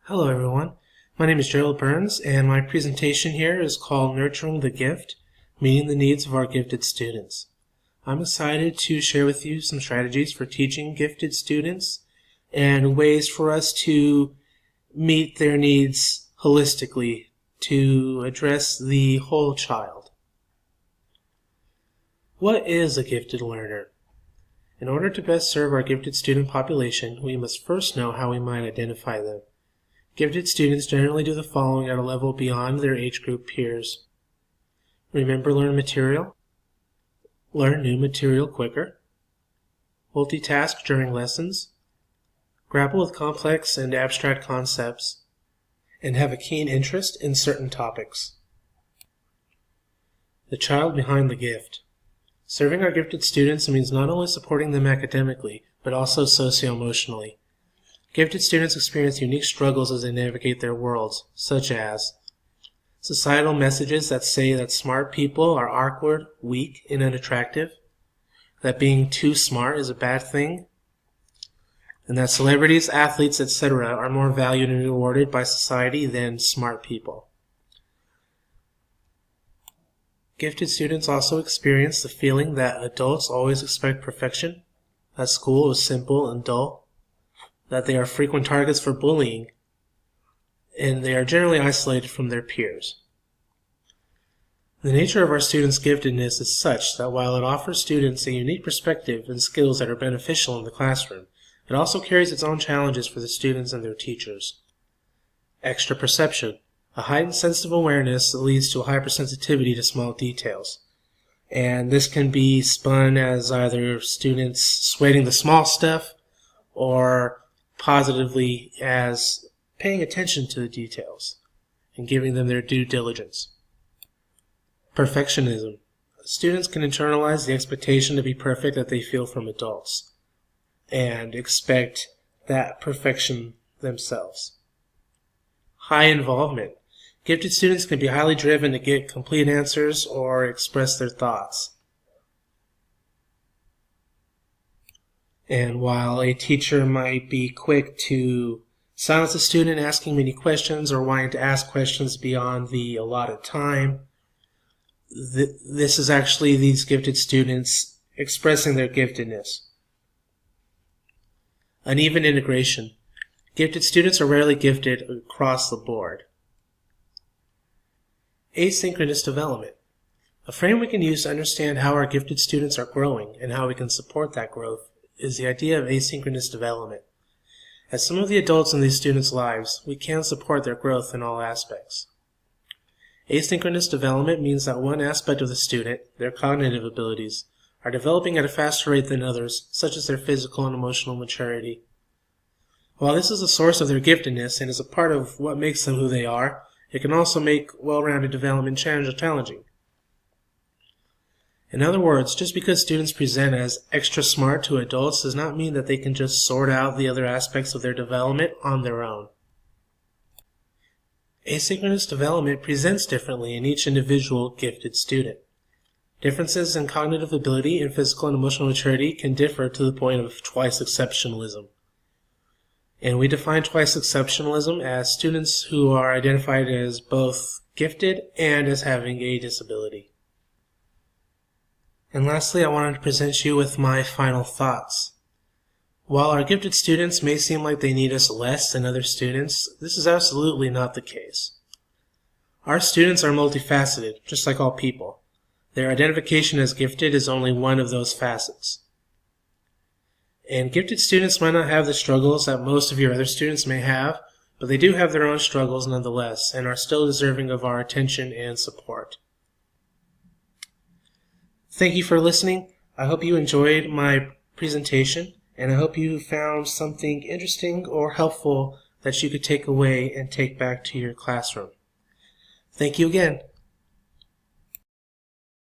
Hello everyone, my name is Gerald Burns and my presentation here is called Nurturing the Gift, Meeting the Needs of Our Gifted Students. I'm excited to share with you some strategies for teaching gifted students and ways for us to meet their needs holistically to address the whole child. What is a gifted learner? In order to best serve our gifted student population, we must first know how we might identify them. Gifted students generally do the following at a level beyond their age group peers. Remember learn material, learn new material quicker, multitask during lessons, grapple with complex and abstract concepts, and have a keen interest in certain topics. The child behind the gift. Serving our gifted students means not only supporting them academically, but also socio-emotionally. Gifted students experience unique struggles as they navigate their worlds, such as societal messages that say that smart people are awkward, weak, and unattractive, that being too smart is a bad thing, and that celebrities, athletes, etc. are more valued and rewarded by society than smart people. Gifted students also experience the feeling that adults always expect perfection, that school is simple and dull, that they are frequent targets for bullying, and they are generally isolated from their peers. The nature of our students' giftedness is such that while it offers students a unique perspective and skills that are beneficial in the classroom, it also carries its own challenges for the students and their teachers. Extra perception, a heightened sense of awareness that leads to a hypersensitivity to small details. And this can be spun as either students sweating the small stuff or positively as paying attention to the details and giving them their due diligence. Perfectionism. Students can internalize the expectation to be perfect that they feel from adults and expect that perfection themselves. High involvement. Gifted students can be highly driven to get complete answers or express their thoughts. And while a teacher might be quick to silence a student asking many questions or wanting to ask questions beyond the allotted time, this is actually these gifted students expressing their giftedness. Uneven integration. Gifted students are rarely gifted across the board. Asynchronous development. A frame we can use to understand how our gifted students are growing and how we can support that growth is the idea of asynchronous development. As some of the adults in these students' lives, we can support their growth in all aspects. Asynchronous development means that one aspect of the student, their cognitive abilities, are developing at a faster rate than others, such as their physical and emotional maturity. While this is a source of their giftedness and is a part of what makes them who they are, it can also make well-rounded development challenging. In other words, just because students present as extra smart to adults does not mean that they can just sort out the other aspects of their development on their own. Asynchronous development presents differently in each individual gifted student. Differences in cognitive ability and physical and emotional maturity can differ to the point of twice-exceptionalism. And we define twice-exceptionalism as students who are identified as both gifted and as having a disability. And lastly, I wanted to present you with my final thoughts. While our gifted students may seem like they need us less than other students, this is absolutely not the case. Our students are multifaceted, just like all people. Their identification as gifted is only one of those facets. And gifted students might not have the struggles that most of your other students may have, but they do have their own struggles nonetheless and are still deserving of our attention and support. Thank you for listening. I hope you enjoyed my presentation, and I hope you found something interesting or helpful that you could take away and take back to your classroom. Thank you again.